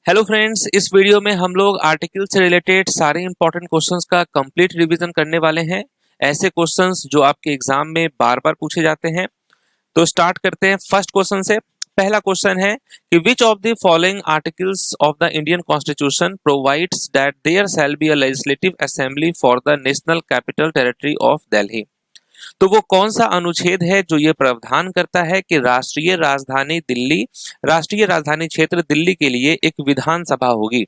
Hello friends, इस video में हम लोग आर्टिकल से रिलेटेड सारे इंपॉर्टेंट क्वेश्चंस का कंप्लीट रिवीजन करने वाले हैं। ऐसे क्वेश्चंस जो आपके एग्जाम में बार बार पूछे जाते हैं। तो स्टार्ट करते हैं फर्स्ट क्वेश्चन से। पहला क्वेश्चन है कि which of the following articles of the Indian constitution provides that there shall be a legislative assembly for the national capital territory of Delhi. तो वो कौन सा अनुच्छेद है जो ये प्रावधान करता है कि राष्ट्रीय राजधानी क्षेत्र दिल्ली के लिए एक विधानसभा होगी।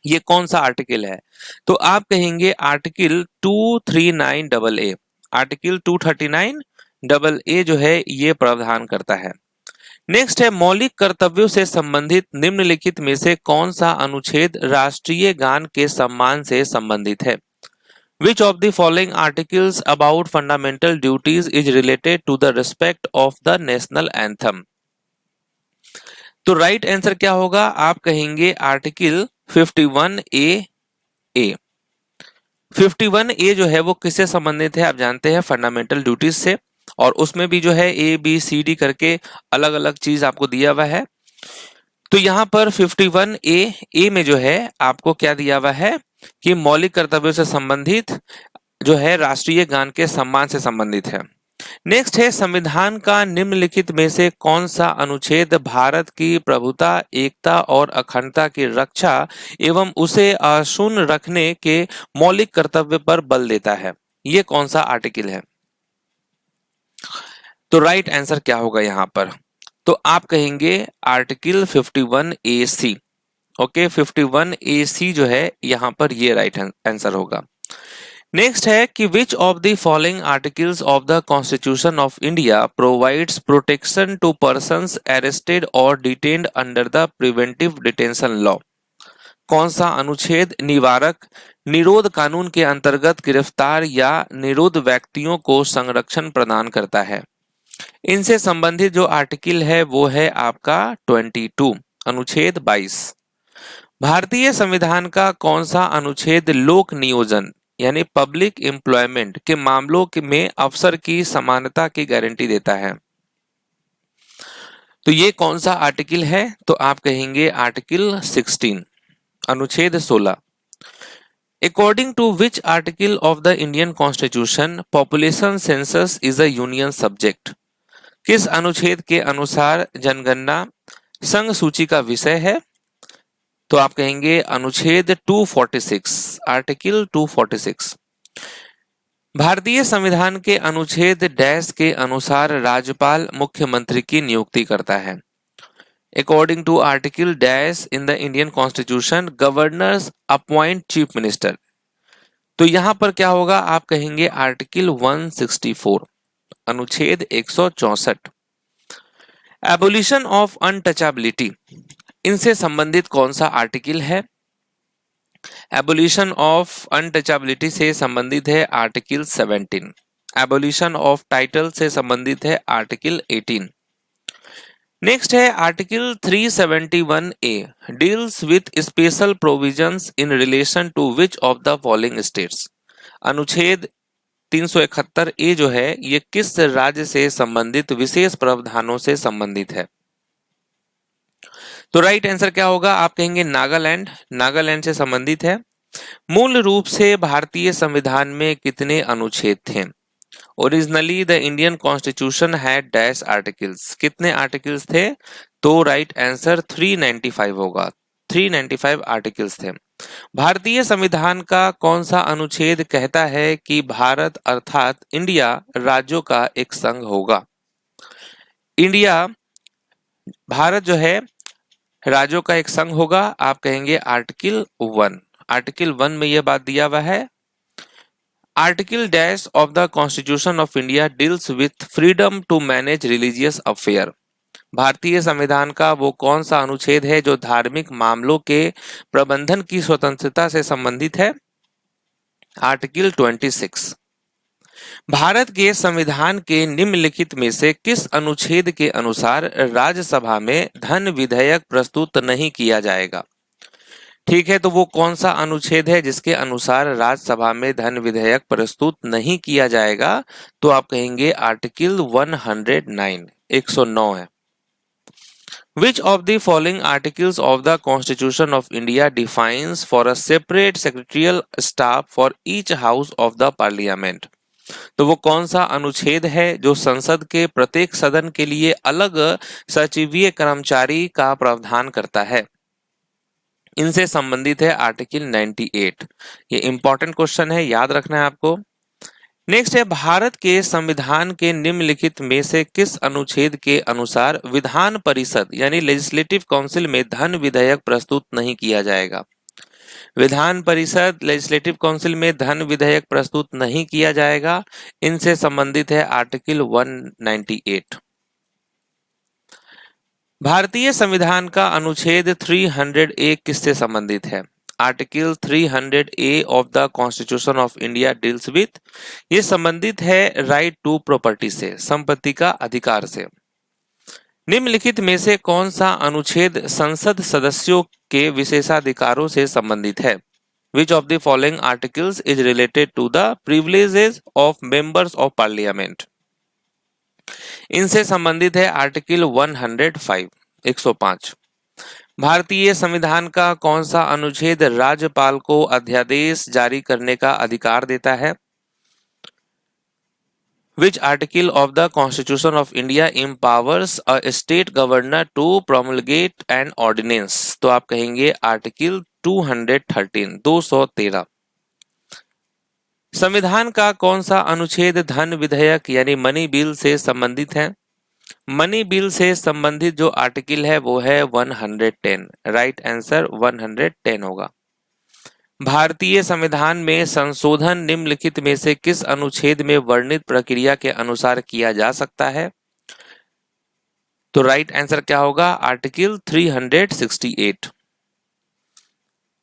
ये कौन सा आर्टिकल है? तो आप कहेंगे आर्टिकल 239 ए। आर्टिकल 239 ए जो है ये प्रावधान करता है। नेक्स्ट है मौलिक कर्तव्यों से संबंधित निम्नलिखित में से कौन सा अनुच्छेद राष्ट्रीय गान के सम्मान से संबंधित है? Which of the following articles about fundamental duties is related to the respect of the national anthem? तो राइट आंसर क्या होगा? आप कहेंगे आर्टिकल 51A। 51A जो है वो किससे संबंधित है? आप जानते हैं फंडामेंटल ड्यूटीज से, और उसमें भी जो है ABCD करके अलग अलग चीज आपको दिया हुआ है। तो यहाँ पर 51A में जो है आपको क्या दिया हुआ है कि मौलिक कर्तव्यों से संबंधित जो है राष्ट्रीय गान के सम्मान से संबंधित है। नेक्स्ट है संविधान का निम्नलिखित में से कौन सा अनुच्छेद भारत की प्रभुता, एकता और अखंडता की रक्षा एवं उसे अक्षुण्ण रखने के मौलिक कर्तव्य पर बल देता है? ये कौन सा आर्टिकल है? तो राइट आंसर क्या होगा यहाँ पर? तो आप कहेंगे आर्टिकल 51AC। ओके, 51AC जो है यहाँ पर ये राइट आंसर होगा। नेक्स्ट है कि which of the following articles of the constitution of India provides protection to persons arrested और detained under the preventive detention law? कौन सा अनुच्छेद निवारक निरोध कानून के अंतर्गत गिरफ्तार या निरोध व्यक्तियों को संरक्षण प्रदान करता है? इनसे संबंधित जो आर्टिकल है वो है आपका 22, अनुच्छेद 22। भारतीय संविधान का कौन सा अनुच्छेद लोक नियोजन यानी पब्लिक एम्प्लॉयमेंट के मामलों में अफसर की समानता की गारंटी देता है? तो ये कौन सा आर्टिकल है? तो आप कहेंगे आर्टिकल 16, अनुच्छेद 16। According to which article of the Indian constitution population census is a union subject? किस अनुच्छेद के अनुसार जनगणना संघ सूची का विषय है? तो आप कहेंगे अनुच्छेद 246, आर्टिकल 246। भारतीय संविधान के अनुच्छेद डैश के अनुसार राज्यपाल मुख्यमंत्री की नियुक्ति करता है? According to article dash in the Indian constitution governors appoint chief minister. तो यहां पर क्या होगा? आप कहेंगे आर्टिकल 164, अनुच्छेद 164। एबोलिशन ऑफ अनटचेबिलिटी, इनसे संबंधित कौन सा आर्टिकल है? एबोलिशन ऑफ अनटचेबिलिटी से संबंधित है आर्टिकल 17। एबोलिशन ऑफ टाइटल से संबंधित है आर्टिकल 18। नेक्स्ट है article 371A deals with special provisions in relation to which of the following states? अनुच्छेद 371A जो है ये किस राज्य से संबंधित विशेष प्रावधानों से संबंधित है? तो राइट आंसर क्या होगा? आप कहेंगे नागालैंड। नागालैंड से संबंधित है। मूल रूप से भारतीय संविधान में कितने अनुच्छेद थे? Originally the Indian constitution had dash articles. कितने आर्टिकल्स थे? तो राइट आंसर 395 होगा। 395 आर्टिकल्स थे। भारतीय संविधान का कौन सा अनुच्छेद कहता है कि भारत अर्थात इंडिया राज्यों का एक संघ होगा? इंडिया, भारत जो है राज्यों का एक संघ होगा। आप कहेंगे आर्टिकल 1। आर्टिकल 1 में यह बात दिया हुआ है। Article dash of the constitution of India deals with freedom to manage religious affair. भारतीय संविधान का वो कौन सा अनुच्छेद है जो धार्मिक मामलों के प्रबंधन की स्वतंत्रता से संबंधित है? आर्टिकल 26। भारत के संविधान के निम्नलिखित में से किस अनुच्छेद के अनुसार राज्यसभा में धन विधेयक प्रस्तुत नहीं किया जाएगा? ठीक है, तो वो कौन सा अनुच्छेद है जिसके अनुसार राज्यसभा में धन विधेयक प्रस्तुत नहीं किया जाएगा? तो आप कहेंगे आर्टिकल 109, 109 है। Which of the following articles of the Constitution of India defines for a separate secretarial staff for each house of the parliament? तो वो कौन सा अनुच्छेद है जो संसद के प्रत्येक सदन के लिए अलग सचिवीय कर्मचारी का प्रावधान करता है? इनसे संबंधित है आर्टिकल 98। ये इंपॉर्टेंट क्वेश्चन है, याद रखना है आपको। नेक्स्ट है, भारत के संविधान के निम्नलिखित में से किस अनुच्छेद के अनुसार विधान परिषद यानी लेजिस्लेटिव काउंसिल में धन विधेयक प्रस्तुत नहीं किया जाएगा? विधान परिषद लेजिस्लेटिव काउंसिल में धन विधेयक प्रस्तुत नहीं किया जाएगा। इनसे संबंधित है आर्टिकल 198। भारतीय संविधान का अनुच्छेद 300A किससे संबंधित है? Article 300A of the constitution of India deals with, ये संबंधित है राइट टू प्रॉपर्टी से, संपत्ति का अधिकार से। निम्नलिखित में से कौन सा अनुच्छेद संसद सदस्यों के विशेषाधिकारों से संबंधित है? Which of the following articles is related to the privileges of members of parliament? इनसे संबंधित है आर्टिकल 105। भारतीय संविधान का कौन सा अनुच्छेद राज्यपाल को अध्यादेश जारी करने का अधिकार देता है? Which article of the Constitution of India empowers a state governor to promulgate an ordinance? तो आप कहेंगे आर्टिकल 213। संविधान का कौन सा अनुच्छेद धन विधेयक यानी मनी बिल से संबंधित है? मनी बिल से संबंधित जो आर्टिकल है वो है 110। राइट आंसर 110 होगा। भारतीय संविधान में संशोधन निम्नलिखित में से किस अनुच्छेद में वर्णित प्रक्रिया के अनुसार किया जा सकता है? तो राइट आंसर क्या होगा? Article 368।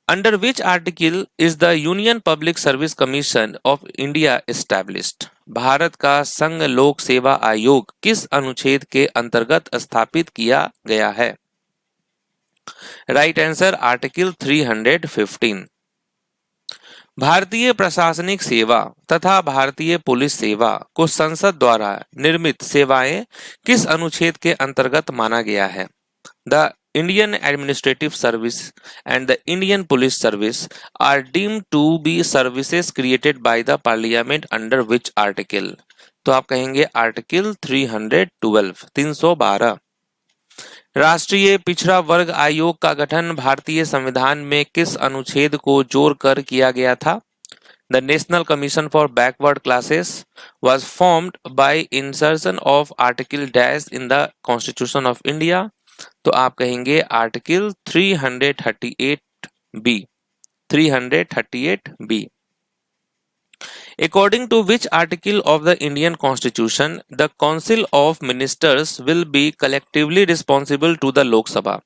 Under which article is the union public service commission of India established? Bharat का संघ लोक सेवा आयोग किस अनुच्छेद के अंतर्गत स्थापित किया गया है? Right answer article 315। भारतीय प्रशासनिक सेवा तथा भारतीय पुलिस सेवा को संसद द्वारा निर्मित सेवाएं किस अनुच्छेद के अंतर्गत माना गया है? The Indian administrative service and the Indian police service are deemed to be services created by the parliament under which article? तो आप कहेंगे आर्टिकल 312। राष्ट्रीय पिछड़ा वर्ग आयोग का गठन भारतीय संविधान में किस अनुच्छेद को जोड़कर किया गया था? The national commission for backward classes was formed by insertion of article dash in the Constitution of India। तो आप कहेंगे article 338B। According to which article of the Indian Constitution, the Council of Ministers will be collectively responsible to the लोक सभा?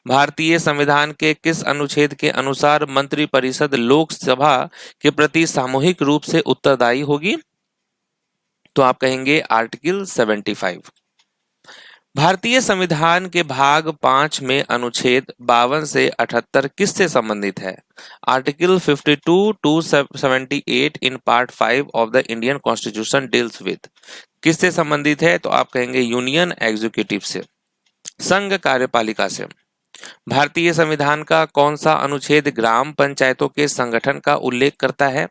भारतीय संविधान के किस अनुच्छेद के अनुसार मंत्रिपरिषद लोकसभा के प्रति सामूहिक रूप से उत्तरदायी होगी? तो आप कहेंगे आर्टिकल 75। भारतीय संविधान के भाग 5 में अनुच्छेद 52 से 78 किससे संबंधित है? Article 52 to 78 in part 5 of the Indian constitution deals with, किससे संबंधित है? तो आप कहेंगे यूनियन एग्जीक्यूटिव से, संघ कार्यपालिका से। भारतीय संविधान का कौन सा अनुच्छेद ग्राम पंचायतों के संगठन का उल्लेख करता है?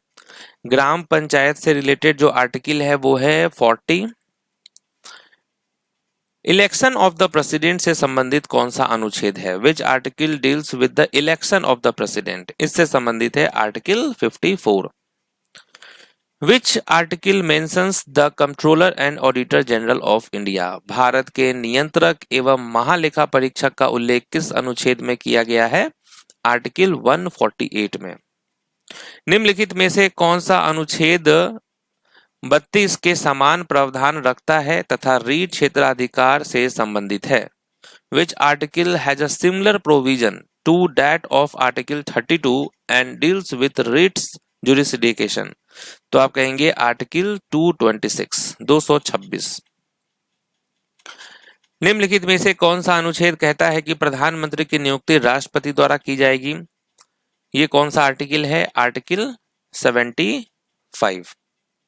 ग्राम पंचायत से रिलेटेड जो आर्टिकल है वो है 40। इलेक्शन ऑफ द प्रेसिडेंट से संबंधित कौन सा अनुच्छेद है? Which article deals with the election of the president? इससे संबंधित है article 54। Which article mentions the controller and auditor general of India? Bharat के नियंत्रक एवं महालेखा परीक्षक का उल्लेख किस अनुच्छेद में किया गया है? आर्टिकल 148 में। निम्नलिखित में से कौन सा अनुच्छेद 32 के समान प्रावधान रखता है तथा रीट क्षेत्राधिकार से संबंधित है? Which article has a similar provision to that of article 32 and deals with writs jurisdiction? तो आप कहेंगे आर्टिकल 226। निम्नलिखित में से कौन सा अनुच्छेद कहता है कि प्रधानमंत्री की नियुक्ति राष्ट्रपति द्वारा की जाएगी? ये कौन सा आर्टिकल है? आर्टिकल 75,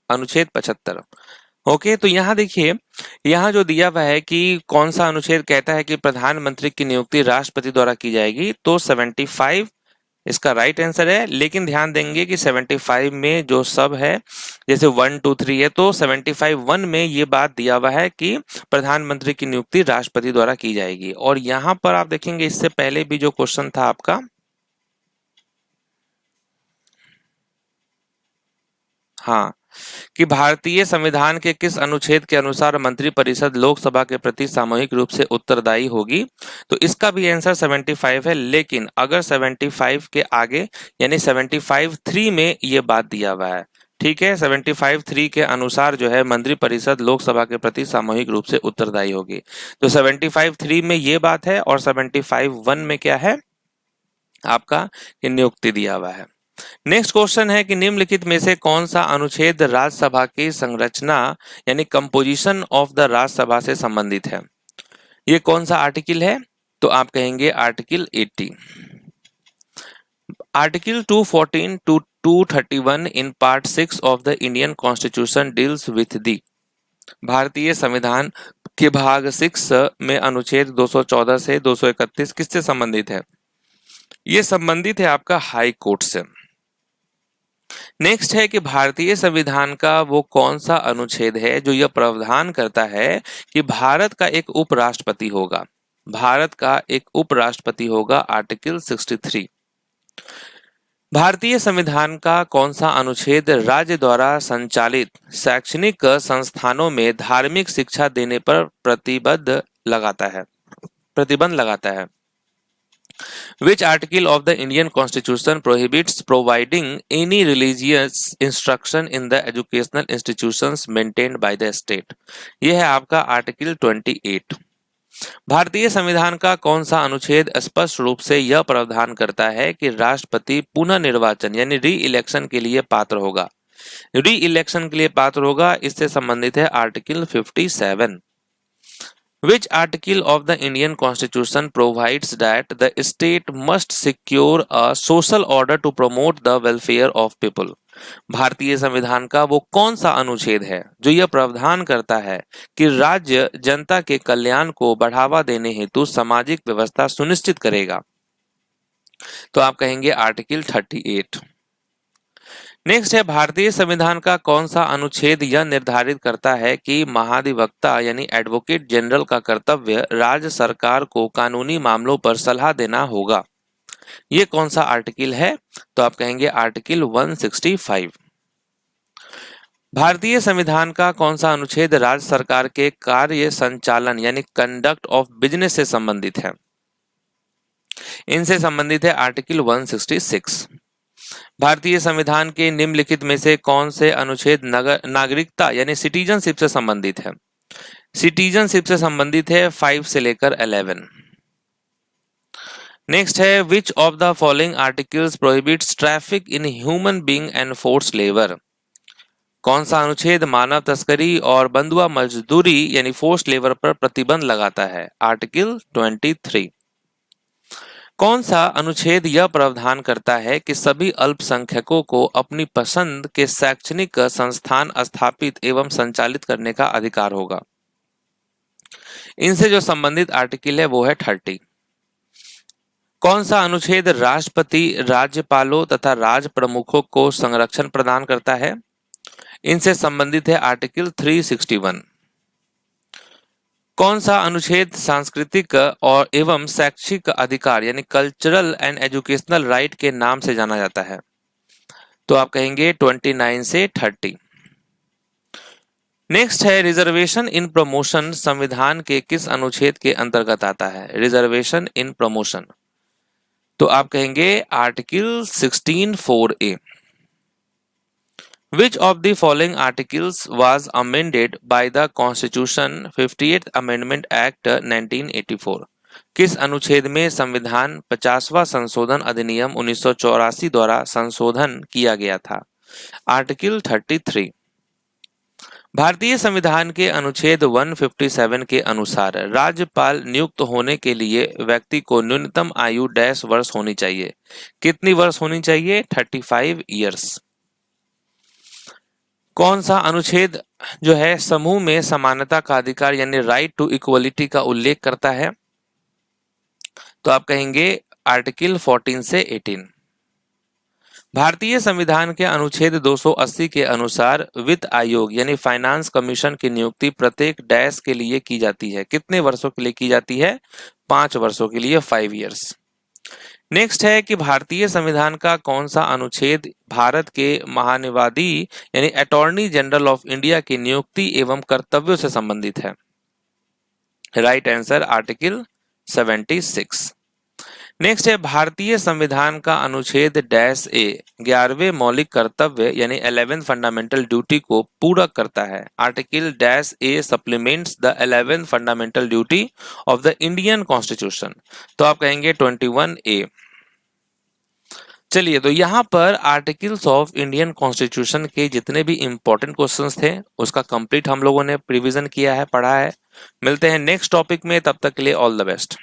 अनुच्छेद 75। ओके, तो यहाँ देखिए, यहाँ जो दिया हुआ है कि कौन सा अनुच्छेद कहता है कि प्रधानमंत्री की नियुक्ति राष्ट्रपति द्वारा की जाएगी, तो 75 इसका राइट आंसर है। लेकिन ध्यान देंगे कि 75 में जो सब है, जैसे 1 2 3 है, तो 75(1) में ये बात दिया हुआ है कि प्रधानमंत्री की नियुक्ति राष्ट्रपति द्वारा की जाएगी। और यहाँ पर आप देखेंगे इससे पहले भी जो क्वेश्चन था आपका, हाँ, कि भारतीय संविधान के किस अनुच्छेद के अनुसार मंत्रिपरिषद लोकसभा के प्रति सामूहिक रूप से उत्तरदायी होगी, तो इसका भी आंसर 75 है। लेकिन अगर 75 के आगे यानी 75(3) में ये बात दिया हुआ है, ठीक है, 75(3) के अनुसार जो है मंत्रिपरिषद लोकसभा के प्रति सामूहिक रूप से उत्तरदायी होगी। तो 75(3) में ये बात है और 75(1) में क्या है आपका, ये नियुक्ति दिया हुआ है। नेक्स्ट क्वेश्चन है कि निम्नलिखित में से कौन सा अनुच्छेद राज्यसभा की संरचना यानी कंपोजिशन ऑफ द राज्यसभा से संबंधित है? ये कौन सा आर्टिकल है? तो आप कहेंगे article 80। Article 214 to 231 in part 6 of the Indian constitution deals with the, भारतीय संविधान के भाग 6 में अनुच्छेद 214 से 231 किससे संबंधित है? ये संबंधित है आपका हाई कोर्ट से। नेक्स्ट है कि भारतीय संविधान का वो कौन सा अनुच्छेद है जो यह प्रावधान करता है कि भारत का एक उपराष्ट्रपति होगा? भारत का एक उपराष्ट्रपति होगा, आर्टिकल 63। भारतीय संविधान का कौन सा अनुच्छेद राज्य द्वारा संचालित शैक्षणिक संस्थानों में धार्मिक शिक्षा देने पर प्रतिबंध लगाता है? Which article of the Indian Constitution prohibits providing any religious instruction in the educational institutions maintained by the state? यह है आपका आर्टिकल 28। भारतीय संविधान का कौन सा अनुच्छेद स्पष्ट रूप से यह प्रावधान करता है कि राष्ट्रपति पुनः निर्वाचन यानी री इलेक्शन के लिए पात्र होगा? री इलेक्शन के लिए पात्र होगा, इससे संबंधित है article 57। Which article of the Indian Constitution provides that the state must secure a social order to promote the welfare of people? भारतीय संविधान का वो कौन सा अनुच्छेद है जो यह प्रावधान करता है कि राज्य जनता के कल्याण को बढ़ावा देने हेतु सामाजिक व्यवस्था सुनिश्चित करेगा? तो आप कहेंगे आर्टिकल 38। नेक्स्ट है, भारतीय संविधान का कौन सा अनुच्छेद यह निर्धारित करता है कि महाधिवक्ता यानी एडवोकेट जनरल का कर्तव्य राज्य सरकार को कानूनी मामलों पर सलाह देना होगा? ये कौन सा आर्टिकल है? तो आप कहेंगे आर्टिकल 165। भारतीय संविधान का कौन सा अनुच्छेद राज्य सरकार के कार्य संचालन यानी कंडक्ट ऑफ बिजनेस से संबंधित है? इनसे संबंधित है आर्टिकल 166। भारतीय संविधान के निम्नलिखित में से कौन से अनुच्छेद नागरिकता यानी सिटीजनशिप से संबंधित है? सिटीजनशिप से संबंधित है 5 से लेकर 11। नेक्स्ट है, विच of the following articles prohibits traffic in human being and force labour? कौन सा अनुच्छेद मानव तस्करी और बंधुआ मजदूरी यानी फोर्स लेबर पर प्रतिबंध लगाता है? आर्टिकल 23। कौन सा अनुच्छेद यह प्रावधान करता है कि सभी अल्पसंख्यकों को अपनी पसंद के शैक्षणिक संस्थान स्थापित एवं संचालित करने का अधिकार होगा? इनसे जो संबंधित आर्टिकल है वो है 30। कौन सा अनुच्छेद राष्ट्रपति, राज्यपालों तथा राज्य प्रमुखों को संरक्षण प्रदान करता है? इनसे संबंधित है आर्टिकल 361। कौन सा अनुच्छेद सांस्कृतिक और एवं शैक्षिक अधिकार यानी कल्चरल एंड एजुकेशनल राइट के नाम से जाना जाता है? तो आप कहेंगे 29 से 30। नेक्स्ट है, रिजर्वेशन इन प्रमोशन संविधान के किस अनुच्छेद के अंतर्गत आता है? रिजर्वेशन इन प्रमोशन, तो आप कहेंगे article 16(4)(a). Which of the following articles was amended by the Constitution 58th Amendment Act 1984? किस अनुच्छेद में संविधान 50वां संशोधन अधिनियम 1984 द्वारा संशोधन किया गया था? आर्टिकल 33। भारतीय संविधान के अनुच्छेद 157 के अनुसार राज्यपाल नियुक्त होने के लिए व्यक्ति को न्यूनतम आयु डैश वर्ष होनी चाहिए? कितनी वर्ष होनी चाहिए? 35 ईयर्स। कौन सा अनुच्छेद जो है समूह में समानता का अधिकार यानी राइट टू इक्वलिटी का उल्लेख करता है? तो आप कहेंगे आर्टिकल 14 से 18। भारतीय संविधान के अनुच्छेद 280 के अनुसार वित्त आयोग यानी फाइनेंस कमीशन की नियुक्ति प्रत्येक डैश के लिए की जाती है। कितने वर्षों के लिए की जाती है? 5 वर्षों के लिए, 5 इयर्स। नेक्स्ट है कि भारतीय संविधान का कौन सा अनुच्छेद भारत के महानिवादी यानी अटॉर्नी जनरल ऑफ इंडिया की नियुक्ति एवं कर्तव्यों से संबंधित है? Right answer article 76। नेक्स्ट है भारतीय संविधान का अनुच्छेद डैश ए 11वें मौलिक कर्तव्य यानी 11th फंडामेंटल ड्यूटी को पूरक करता है। Article dash A supplements the 11th fundamental duty of the Indian constitution. तो आप कहेंगे 21A। चलिए, तो यहाँ पर आर्टिकल्स ऑफ इंडियन कॉन्स्टिट्यूशन के जितने भी इंपॉर्टेंट क्वेश्चंस थे उसका कंप्लीट हम लोगों ने रिवीजन किया है, पढ़ा है। मिलते हैं नेक्स्ट टॉपिक में, तब तक के लिए ऑल द बेस्ट।